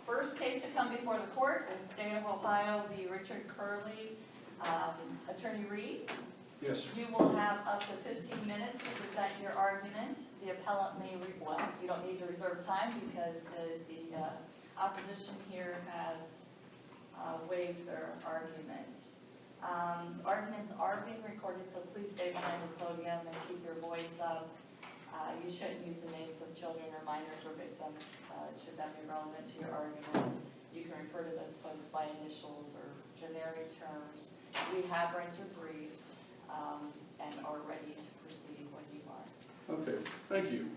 First case to come before the court is State of Ohio v. Richard Curley. Attorney Reed, Yes. you will have up to 15 minutes to present your argument. The appellant may, well, you don't need to reserve time because the opposition here has waived their argument. Arguments are being recorded, so please stay behind the podium and keep your voice up. You shouldn't use the names of children or minors or victims, should that be relevant to your argument. You can refer to those folks by initials or generic terms. We have read your brief and are ready to proceed when you are. Okay, thank you.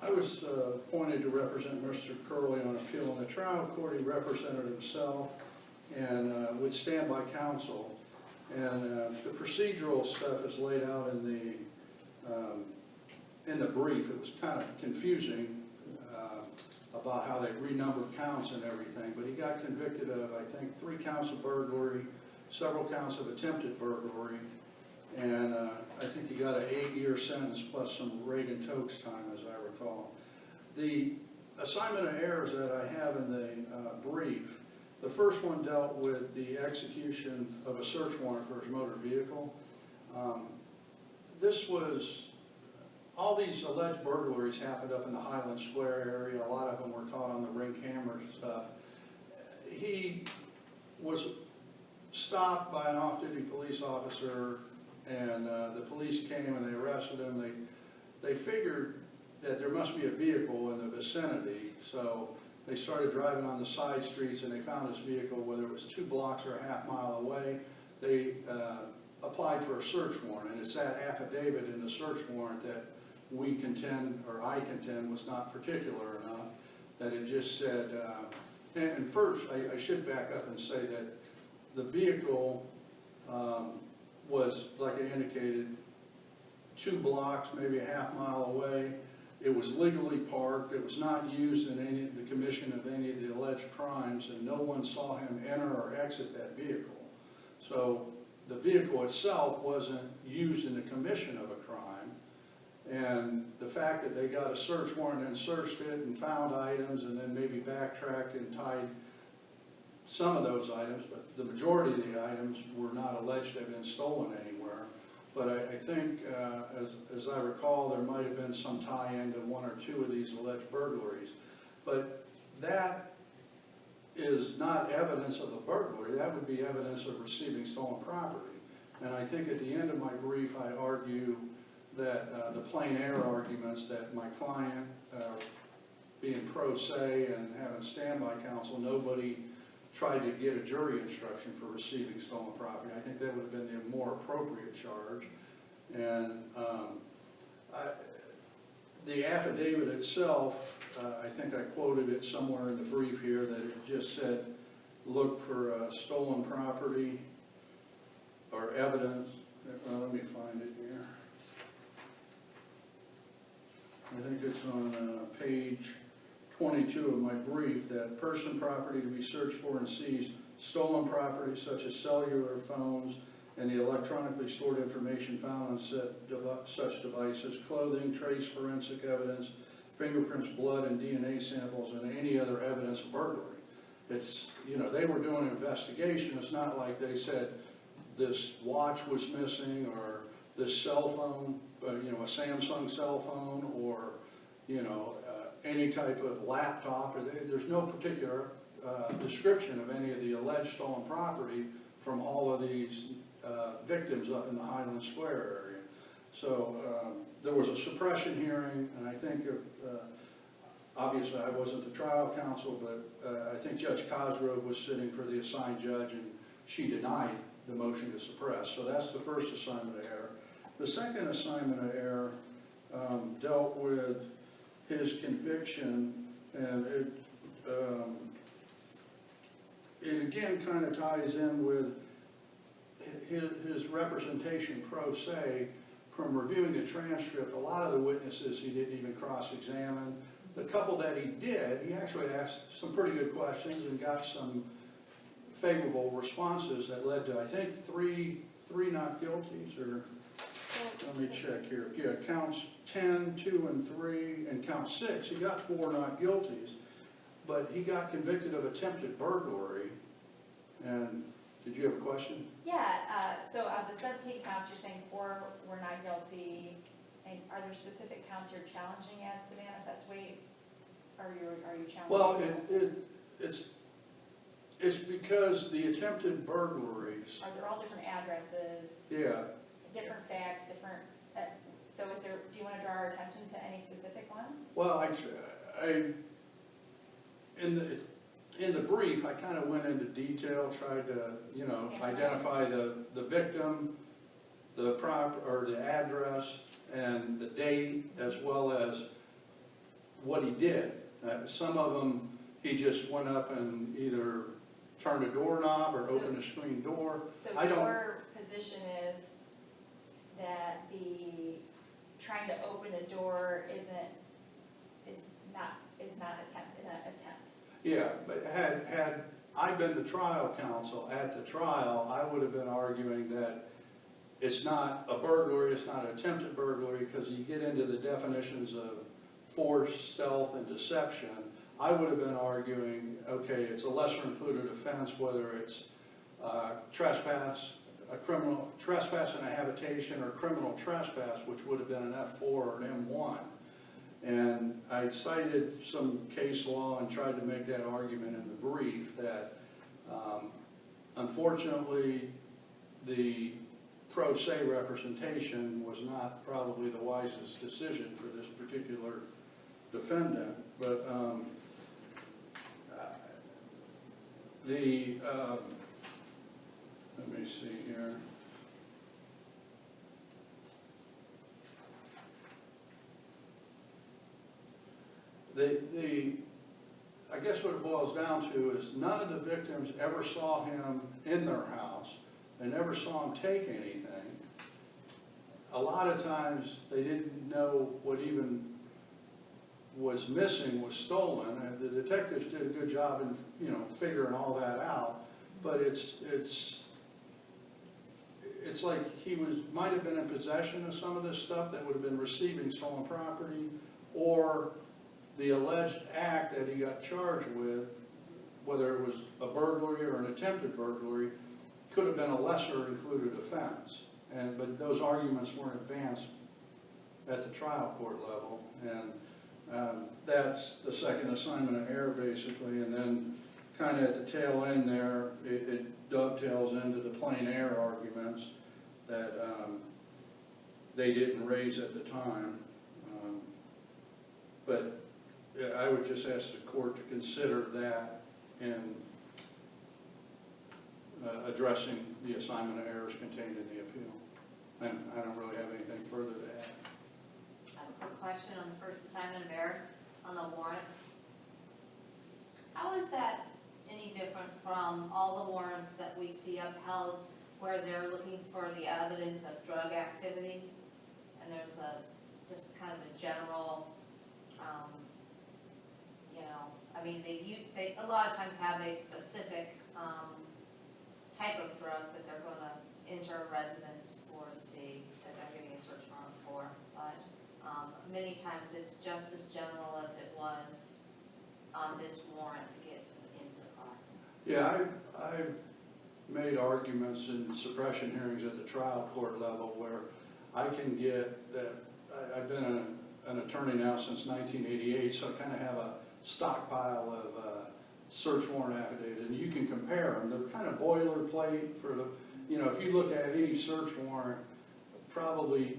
I was appointed to represent Mr. Curley on appeal in the trial court. He represented himself and would stand by counsel. And the procedural stuff is laid out in the brief. It was kind of confusing about how they renumbered counts and everything, but he got convicted of, I think, 3 counts of burglary, several counts of attempted burglary, and I think he got an 8-year sentence plus some raid and totes time, as I recall. The assignment of errors that I have in the brief, the first one dealt with the execution of a search warrant for his motor vehicle. All these alleged burglaries happened up in the Highland Square area. A lot of them were caught on the ring camera stuff. He was stopped by an off-duty police officer, and the police came and they arrested him. They figured that there must be a vehicle in the vicinity, so they started driving on the side streets and they found his vehicle, whether it was 2 blocks or a half mile away. They applied for a search warrant, and it's that affidavit in the search warrant that we contend, or I contend, was not particular enough, that it just said, and first I should back up and say that the vehicle was, like I indicated, 2 blocks, maybe a half mile away. It was legally parked. It was not used in the commission of any of the alleged crimes, and no one saw him enter or exit that vehicle. So the vehicle itself wasn't used in the commission of a crime. And the fact that they got a search warrant and searched it and found items and then maybe backtracked and tied some of those items, but the majority of the items were not alleged to have been stolen anywhere. But I think, as I recall, there might have been some tie-in to 1 or 2 of these alleged burglaries. But that is not evidence of a burglary. That would be evidence of receiving stolen property. And I think at the end of my brief, I argue that the plain error arguments that my client, being pro se and having standby counsel, nobody tried to get a jury instruction for receiving stolen property. I think that would have been the more appropriate charge. And the affidavit itself, I think I quoted it somewhere in the brief here, that it just said, look for stolen property or evidence. Let me find it here. I think it's on page 22 of my brief, that person, property to be searched for and seized, stolen property such as cellular phones and the electronically stored information found on such devices, clothing, trace forensic evidence, fingerprints, blood, and DNA samples, and any other evidence of burglary. It's, they were doing an investigation. It's not like they said this watch was missing or this cell phone, a Samsung cell phone, or, any type of laptop. There's no particular description of any of the alleged stolen property from all of these victims up in the Highland Square area. So there was a suppression hearing, and I think, obviously I wasn't the trial counsel, but I think Judge Cosgrove was sitting for the assigned judge, and she denied the motion to suppress. So that's the first assignment of error. The second assignment of error dealt with his conviction, and it again kind of ties in with his representation pro se. From reviewing the transcript, a lot of the witnesses he didn't even cross-examine. The couple that he did, he actually asked some pretty good questions and got some favorable responses that led to, I think, three not guilties, or let me check here. Yeah, counts 10, 2, and 3, and count 6. He got 4 not guilties. but he got convicted of attempted burglary. And did you have a question? Yeah, so of the 17 counts, you're saying 4 were not guilty, and are there specific counts you're challenging as to manifest weight? Or are you challenging? Well, it's because the attempted burglaries, Are there all different addresses, yeah, different facts, different, so is there, do you want to draw our attention to any specific ones? well, in the brief, I kind of went into detail, tried to, identify the victim, the the address, and the date, as well as what he did. Some of them, he just went up and either turned a doorknob or opened a screen door. So I don't- your position is that trying to open a door is not an attempt? Yeah, but had I been the trial counsel at the trial, I would have been arguing that it's not a burglary, it's not an attempted burglary, because you get into the definitions of force, stealth, and deception. I would have been arguing, okay, it's a lesser included offense, whether it's trespass, a criminal trespass in a habitation, or criminal trespass, which would have been an F4 or an M1. And I cited some case law and tried to make that argument in the brief that unfortunately the pro se representation was not probably the wisest decision for this particular defendant. But let me see here. I guess what it boils down to is none of the victims ever saw him in their house. They never saw him take anything. A lot of times they didn't know what even was missing was stolen, and the detectives did a good job in figuring all that out. But it's like he might have been in possession of some of this stuff that would have been receiving stolen property, or the alleged act that he got charged with, whether it was a burglary or an attempted burglary, could have been a lesser included offense. But those arguments weren't advanced at the trial court level. And that's the second assignment of error, basically. And then kind of at the tail end there, it dovetails into the plain error arguments that they didn't raise at the time. But I would just ask the court to consider that in addressing the assignment of errors contained in the appeal. And I don't really have anything further to add. I have a quick question on the first assignment of error on the warrant. How is that any different from all the warrants that we see upheld where they're looking for the evidence of drug activity? And there's just kind of a general, they a lot of times have a specific type of drug that they're going to enter a residence for to see that they're getting a search warrant for. But many times it's just as general as it was on this warrant to get into the car. Yeah, I've made arguments in suppression hearings at the trial court level where I can get that. I've been an attorney now since 1988, so I kind of have a stockpile of search warrant affidavits, and you can compare them. They're kind of boilerplate for the, if you look at any search warrant, probably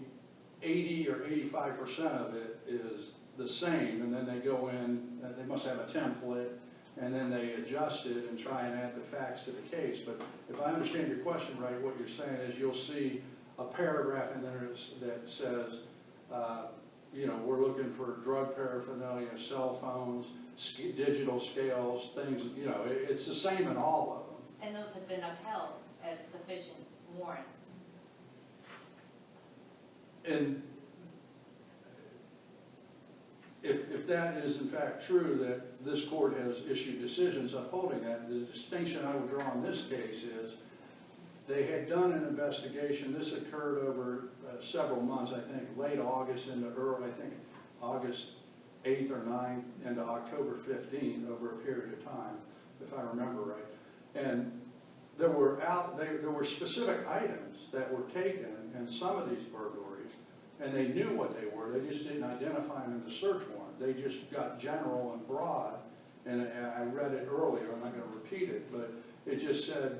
80 or 85% of it is the same, and then they go in, they must have a template, and then they adjust it and try and add the facts to the case. But if I understand your question right, what you're saying is you'll see a paragraph in there that says, we're looking for drug paraphernalia, cell phones, digital scales, things, it's the same in all of them. And those have been upheld as sufficient warrants. And if that is in fact true, that this court has issued decisions upholding that, the distinction I would draw in this case is they had done an investigation. This occurred over several months, I think late August into early, I think August 8th or 9th into October 15th over a period of time, if I remember right. And there were specific items that were taken in some of these burglaries, and they knew what they were, they just didn't identify them in the search warrant. They just got general and broad, and I read it earlier, I'm not gonna repeat it, but it just said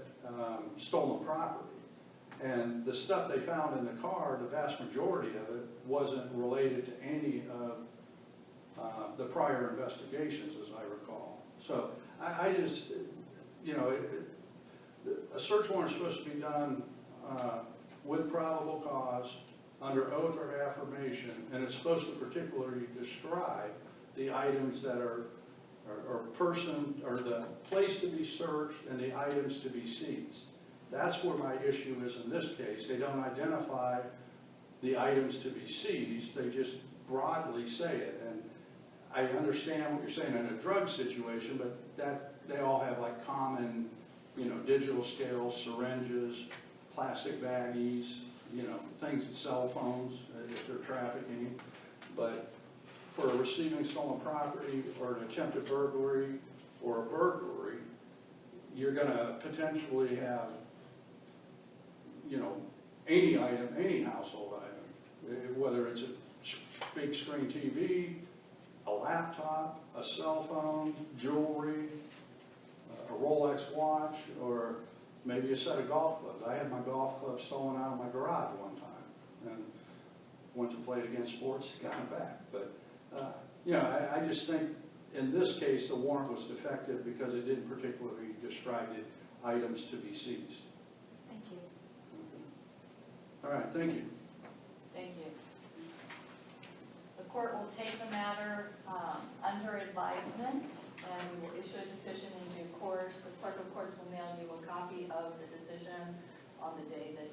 stolen property. And the stuff they found in the car, the vast majority of it wasn't related to any of the prior investigations, as I recall. So I just, you know, a search warrant is supposed to be done with probable cause, under oath or affirmation, and it's supposed to particularly describe the items that are person, or the place to be searched and the items to be seized. That's where my issue is in this case. They don't identify the items to be seized, they just broadly say it. And I understand what you're saying in a drug situation, but that they all have like common, you know, digital scales, syringes, plastic baggies, you know, things, cell phones, if they're trafficking. But for receiving stolen property or an attempted burglary or a burglary, you're gonna potentially have, you know, any item, any household item, whether it's a big screen TV, a laptop, a cell phone, jewelry, a Rolex watch, or maybe a set of golf clubs. I had my golf clubs stolen out of my garage one time, and went to play it against sports, got them back. But, you know, I just think in this case, the warrant was defective because it didn't particularly describe the items to be seized. Thank you. All right, thank you. Thank you. The court will take the matter under advisement, and we will issue a decision in due course. The clerk of courts will mail you a copy of the decision on the day that